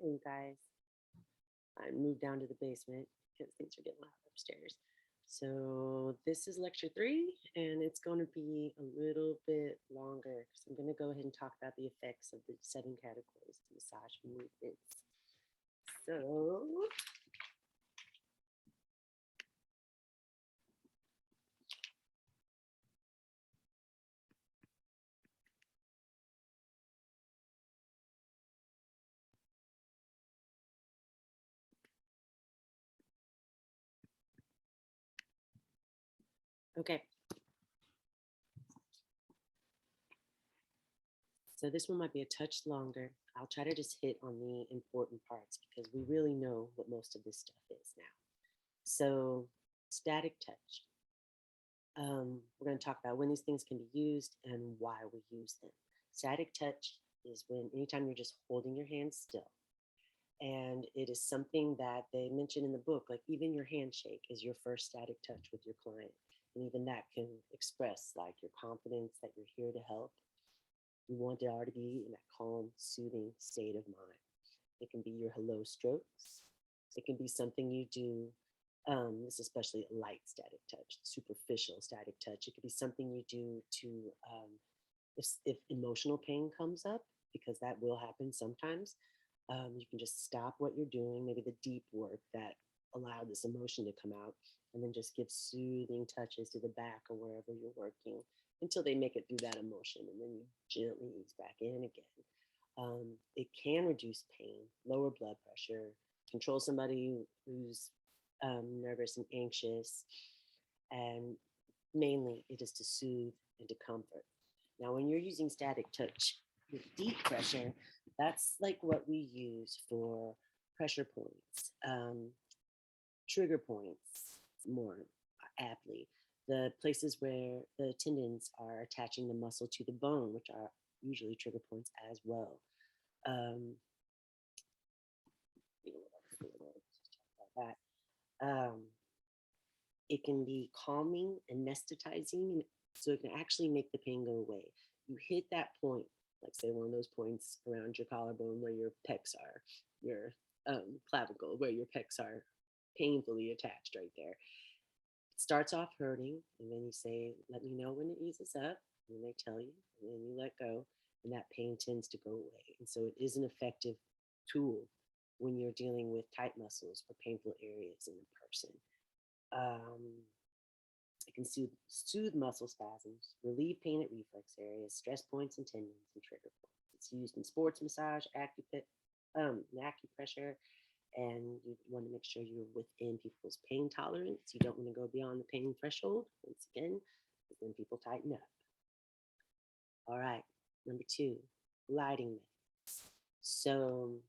Hey, you guys. I moved down to the basement because things are getting loud upstairs. So this is lecture 3, and it's going to be a little bit longer because I'm going to go ahead and talk about the effects of the 7 categories of massage movements. So okay. So this one might be a touch longer. I'll try to just hit on the important parts because we really know what most of this stuff is now. So static touch. We're going to talk about when these things can be used and why we use them. Static touch is when anytime you're just holding your hand still. And it is something that they mention in the book, like even your handshake is your first static touch with your client. And even that can express like your confidence that you're here to help. You want to already be in that calm, soothing state of mind. It can be your hello strokes. It can be something you do. This is especially light static touch, superficial static touch. It could be something you do to, if emotional pain comes up, because that will happen sometimes. You can just stop what you're doing, maybe the deep work that allowed this emotion to come out, and then just give soothing touches to the back or wherever you're working until they make it through that emotion, and then you gently ease back in again. It can reduce pain, lower blood pressure, control somebody who's nervous and anxious, and mainly it is to soothe and to comfort. Now, when you're using static touch with deep pressure, that's like what we use for pressure points, trigger points more aptly, the places where the tendons are attaching the muscle to the bone, which are usually trigger points as well. Um, that. It can be calming, anesthetizing, so it can actually make the pain go away. You hit that point, like say one of those points around your collarbone where your pecs are, your clavicle, where your pecs are painfully attached right there. It starts off hurting, and then you say, let me know when it eases up, and they tell you, and then you let go, and that pain tends to go away. And so it is an effective tool when you're dealing with tight muscles or painful areas in a person. Um, it can soothe muscle spasms, relieve pain at reflex areas, stress points and tendons, and trigger points. It's used in sports massage, acupressure, and you want to make sure you're within people's pain tolerance. You don't want to go beyond the pain threshold, once again, because then people tighten up. All right, number 2, gliding methods. So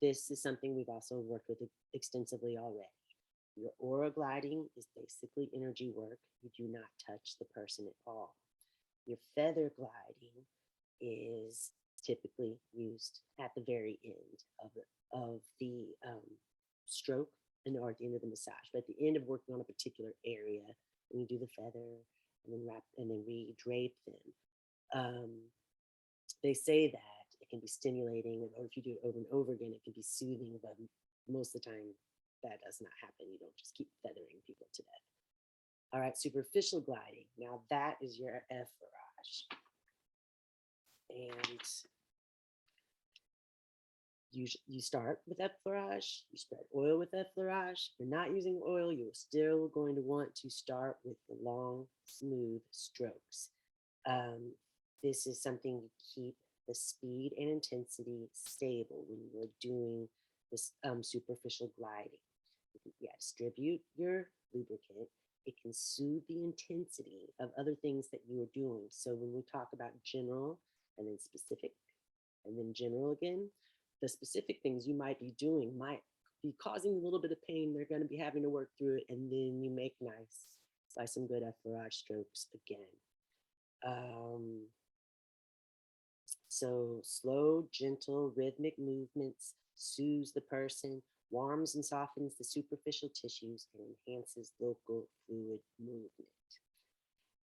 this is something we've also worked with extensively already. Your aura gliding is basically energy work. You do not touch the person at all. Your feather gliding is typically used at the very end of the stroke and or at the end of the massage. But at the end of working on a particular area, when you do the feather and then wrap and then re-drape them, they say that it can be stimulating, or if you do it over and over again, it can be soothing, but most of the time that does not happen. You don't just keep feathering people to death. All right, superficial gliding. Now that is your effleurage. And you start with effleurage, you spread oil with effleurage. If you're not using oil, you're still going to want to start with the long, smooth strokes. This is something you keep the speed and intensity stable when you're doing this superficial gliding. Distribute your lubricant. It can soothe the intensity of other things that you are doing. So when we talk about general and then specific and then general again, the specific things you might be doing might be causing a little bit of pain. They're going to be having to work through it, and then you make nice by some good effleurage strokes again. So slow, gentle, rhythmic movements soothes the person, warms and softens the superficial tissues, and enhances local fluid movement.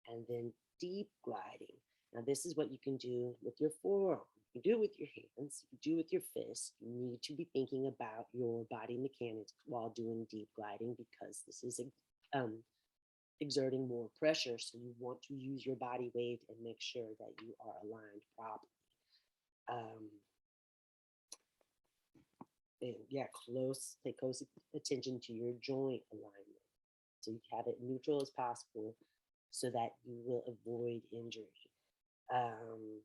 And then deep gliding. Now, this is what you can do with your forearm. You do it with your hands, you do it with your fists. You need to be thinking about your body mechanics while doing deep gliding because this is um, exerting more pressure. So you want to use your body weight and make sure that you are aligned properly. Um, and yeah, pay close attention to your joint alignment. So you have it neutral as possible so that you will avoid injury. Um,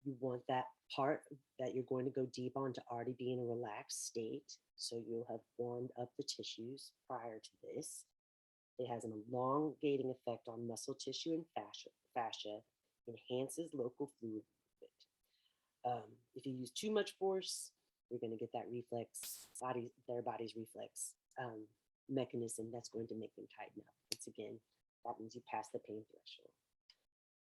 you want that part that you're going to go deep on to already be in a relaxed state. So you'll have warmed up the tissues prior to this. It has an elongating effect on muscle tissue and fascia, enhances local fluid movement. If you use too much force, you're going to get that their body's reflex mechanism that's going to make them tighten up. Once again, that means you pass the pain threshold.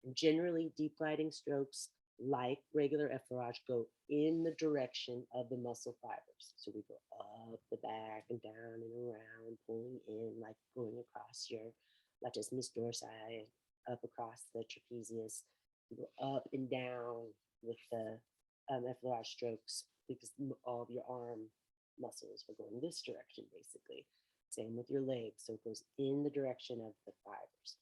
And generally, deep gliding strokes, like regular effleurage, go in the direction of the muscle fibers. So we go up the back and down and around, pulling in, like going across your latissimus dorsi, up across the trapezius. You go up and down with the effleurage strokes because all of your arm muscles are going this direction, basically. Same with your legs. So it goes in the direction of the fibers.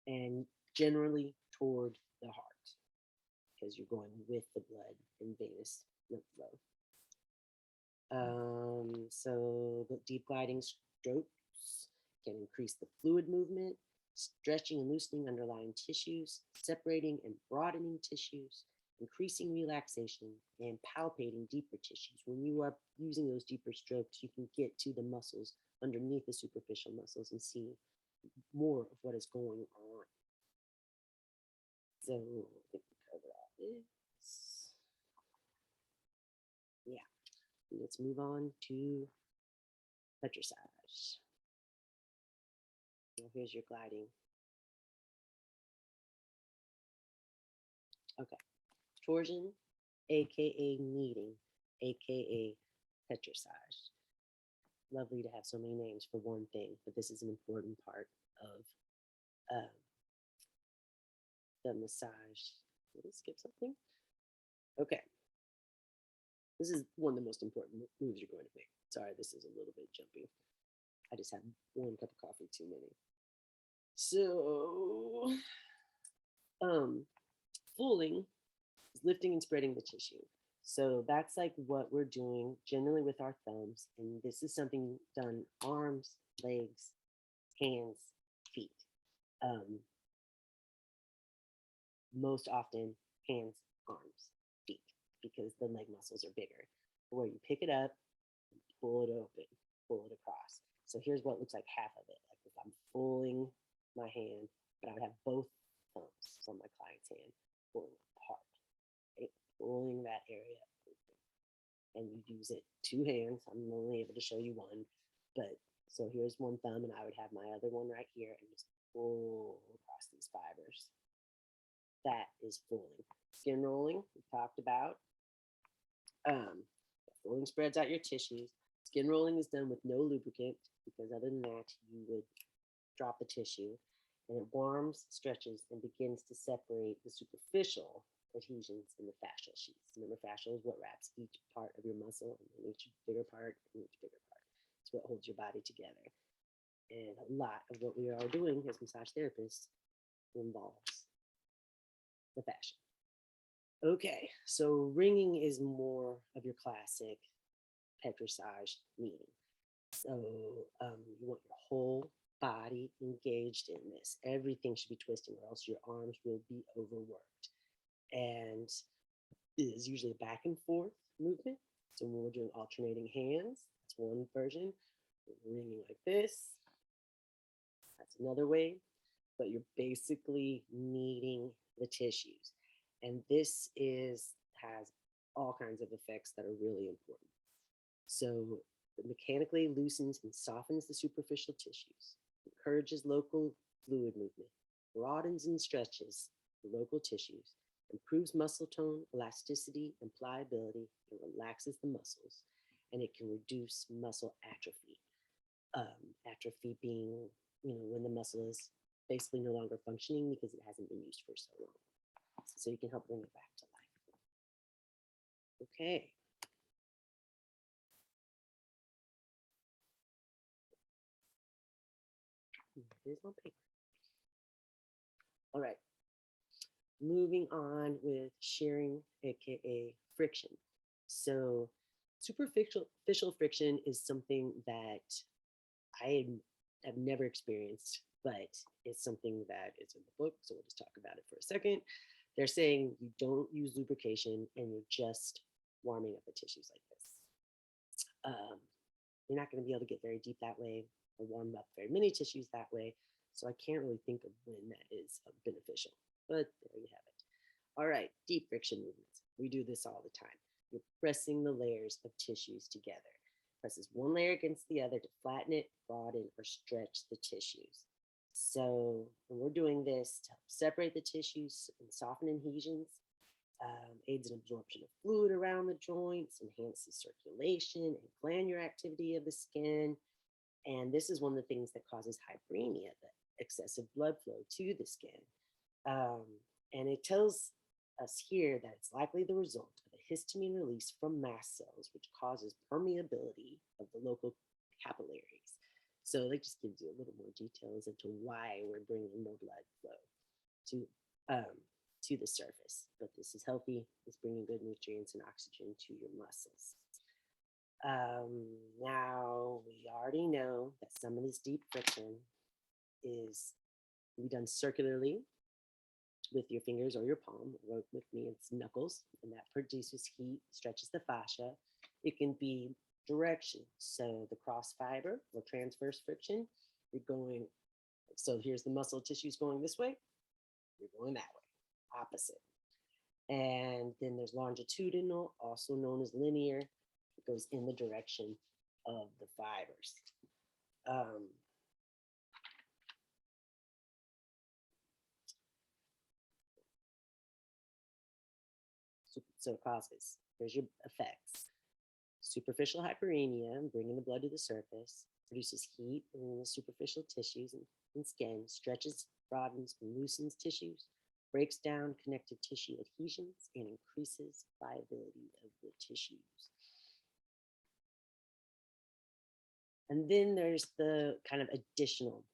And generally toward the heart because you're going with the blood and venous lymph flow. So the deep gliding strokes can increase the fluid movement, stretching and loosening underlying tissues, separating and broadening tissues, increasing relaxation, and palpating deeper tissues. When you are using those deeper strokes, you can get to the muscles underneath the superficial muscles and see more of what is going on. So I think we covered all this. Yeah. Let's move on to petrissage. Here's your gliding. Okay. Torsion, aka kneading, aka petrissage. Lovely to have so many names for one thing, but this is an important part of the massage. Did I skip something? Okay. This is one of the most important moves you're going to make. Sorry, this is a little bit jumpy. I just had one cup of coffee too many. So, fooling is lifting and spreading the tissue. So that's like what we're doing generally with our thumbs. And this is something done arms, legs, hands, feet. Most often hands, arms, feet, because the leg muscles are bigger. Where you pick it up, pull it open, pull it across. So here's what looks like half of it. Like if I'm pulling my hand, but I would have both thumbs on my client's hand pulling apart, right? Pulling that area open. And you use it two hands. I'm only able to show you one, but so here's one thumb, and I would have my other one right here and just pull across these fibers. That is fooling. Skin rolling, we talked about. Fooling spreads out your tissues. Skin rolling is done with no lubricant because other than that, you would drop the tissue. And it warms, stretches, and begins to separate the superficial adhesions in the fascial sheaths. Remember, fascial is what wraps each part of your muscle, and then each bigger part, and each bigger part. It's what holds your body together. And a lot of what we are doing as massage therapists involves the fascia. Okay, so ringing is more of your classic petrissage kneading. So you want your whole body engaged in this. Everything should be twisting, or else your arms will be overworked. And it is usually a back and forth movement. So when we're doing alternating hands, that's one version. We're ringing like this. That's another way. But you're basically kneading the tissues. And this has all kinds of effects that are really important. So it mechanically loosens and softens the superficial tissues, encourages local fluid movement, broadens and stretches the local tissues, improves muscle tone, elasticity, and pliability, and relaxes the muscles, and it can reduce muscle atrophy. Atrophy being, when the muscle is basically no longer functioning because it hasn't been used for so long. so you can help bring it back to life. Okay. Here's my paper. All right. Moving on with shearing, aka friction. So superficial friction is something that I have never experienced, but it's something that is in the book. So we'll just talk about it for a second. They're saying you don't use lubrication and you're just warming up the tissues like this. You're not going to be able to get very deep that way or warm up very many tissues that way. So I can't really think of when that is beneficial, but there you have it. All right, deep friction movements. We do this all the time. You're pressing the layers of tissues together. Presses one layer against the other to flatten it, broaden, or stretch the tissues. So when we're doing this to help separate the tissues and soften adhesions, aids in absorption of fluid around the joints, enhances circulation and glandular activity of the skin. And this is one of the things that causes hyperemia, the excessive blood flow to the skin. And it tells us here that it's likely the result of a histamine release from mast cells, which causes permeability of the local capillaries. So that just gives you a little more details into why we're bringing more blood flow to the surface. But this is healthy. It's bringing good nutrients and oxygen to your muscles. Now, we already know that some of this deep friction is to be done circularly with your fingers or your palm, or with me, it's knuckles, and that produces heat, stretches the fascia. It can be direction, so the cross fiber or transverse friction, you're going, so here's the muscle tissues going this way, you're going that way, opposite. And then there's longitudinal, also known as linear. It goes in the direction of the fibers. So causes, here's your effects. Superficial hyperemia, bringing the blood to the surface, produces heat in the superficial tissues and skin, stretches, broadens, and loosens tissues, breaks down connective tissue adhesions, and increases viability of the tissues. And then there's the kind of additional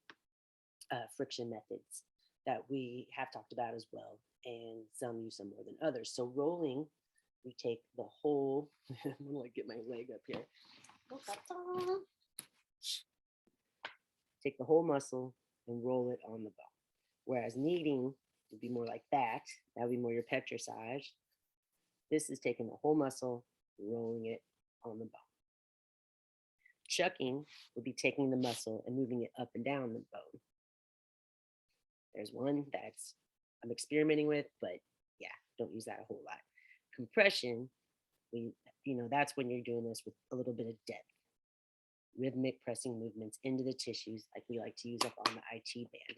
friction methods that we have talked about as well, and some use some more than others. So rolling, we take the whole, I'm gonna like get my leg up here. Take the whole muscle and roll it on the bone. Whereas kneading would be more like that. That would be more your pectorsage. This is taking the whole muscle, rolling it on the bone. Chucking would be taking the muscle and moving it up and down the bone. There's one that's I'm experimenting with, but yeah, don't use that a whole lot. Compression, that's when you're doing this with a little bit of depth. Rhythmic pressing movements into the tissues, like we like to use up on the IT band.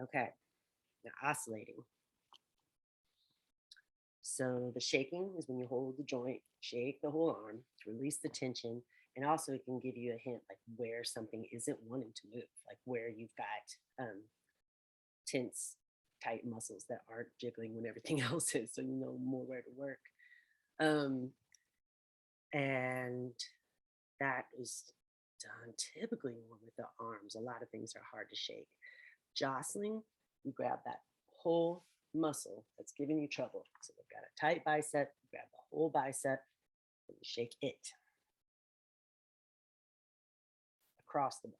Okay, now oscillating. So the shaking is when you hold the joint, shake the whole arm to release the tension. And also it can give you a hint like where something isn't wanting to move, like where you've got tense, tight muscles that aren't jiggling when everything else is, so you know more where to work. And that is done typically more with the arms. A lot of things are hard to shake. Jostling, you grab that whole muscle that's giving you trouble. So we've got a tight bicep, you grab the whole bicep, and you shake it across the bone,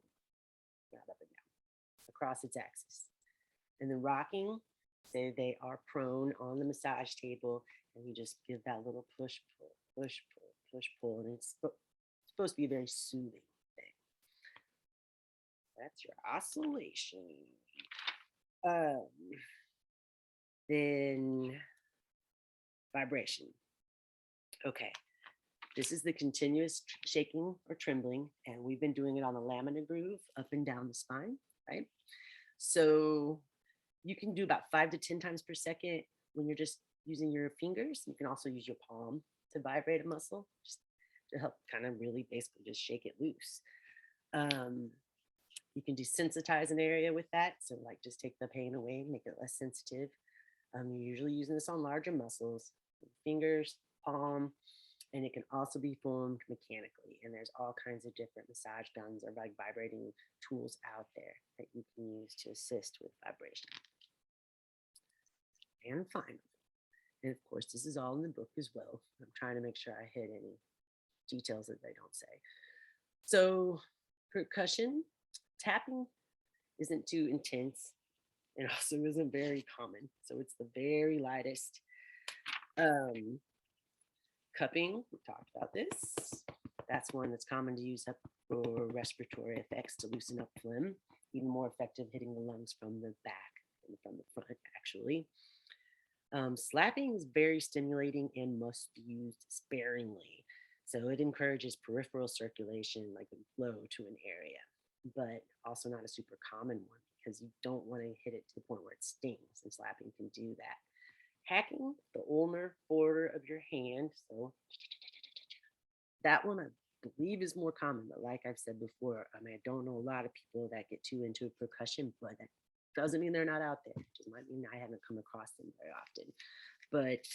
not up and down, across its axis. And then rocking, say they are prone on the massage table, and you just give that little push, pull, push, pull, push, pull, and it's supposed to be a very soothing thing. That's your oscillation. Then vibration. Okay, this is the continuous shaking or trembling, and we've been doing it on the laminar groove up and down the spine, right? So you can do about 5 to 10 times per second when you're just using your fingers. You can also use your palm to vibrate a muscle. Just to help kind of really basically just shake it loose. Um, you can desensitize an area with that. So like just take the pain away, make it less sensitive. You're usually using this on larger muscles, fingers, palm, and it can also be formed mechanically. And there's all kinds of different massage guns or like vibrating tools out there that you can use to assist with vibration. And finally, and of course, this is all in the book as well. I'm trying to make sure I hit any details that they don't say. So, percussion, tapping isn't too intense and also isn't very common. So, it's the very lightest. Cupping, we talked about this. That's one that's common to use up for respiratory effects to loosen up phlegm. Even more effective hitting the lungs from the back than from the front, actually. Slapping is very stimulating and must be used sparingly. So it encourages peripheral circulation, like a flow to an area, but also not a super common one because you don't want to hit it to the point where it stings, and slapping can do that. Hacking the ulnar border of your hand. So that one I believe is more common, but like I've said before, I mean, I don't know a lot of people that get too into percussion, but that doesn't mean they're not out there. It just might mean I haven't come across them very often. But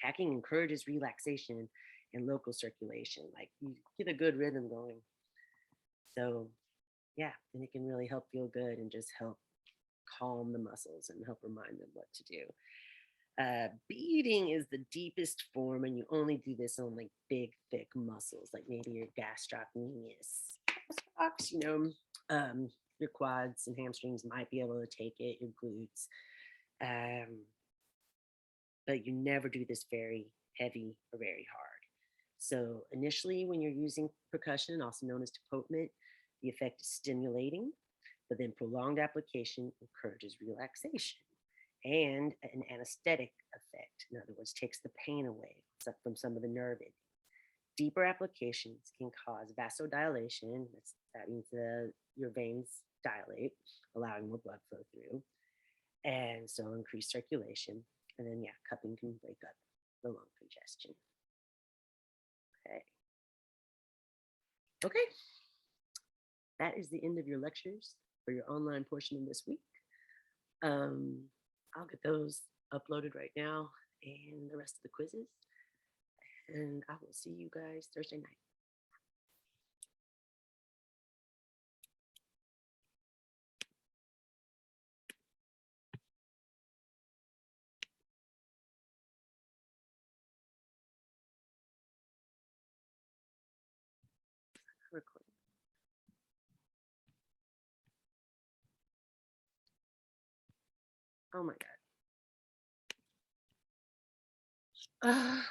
hacking encourages relaxation and local circulation. Like you get a good rhythm going. So yeah, and it can really help feel good and just help calm the muscles and help remind them what to do. Beading is the deepest form, and you only do this on like big, thick muscles, like maybe your gastrocnemius, your quads and hamstrings might be able to take it, your glutes. But you never do this very heavy or very hard. So initially, when you're using percussion, also known as tapotement, the effect is stimulating, but then prolonged application encourages relaxation and an anesthetic effect. In other words, takes the pain away from some of the nerve endings. Deeper applications can cause vasodilation. That means your veins dilate, allowing more blood flow through, and so increased circulation. And then, yeah, cupping can break up the lung congestion. Okay. That is the end of your lectures for your online portion of this week. I'll get those uploaded right now and the rest of the quizzes. And I will see you guys Thursday night. Recording. Oh my God.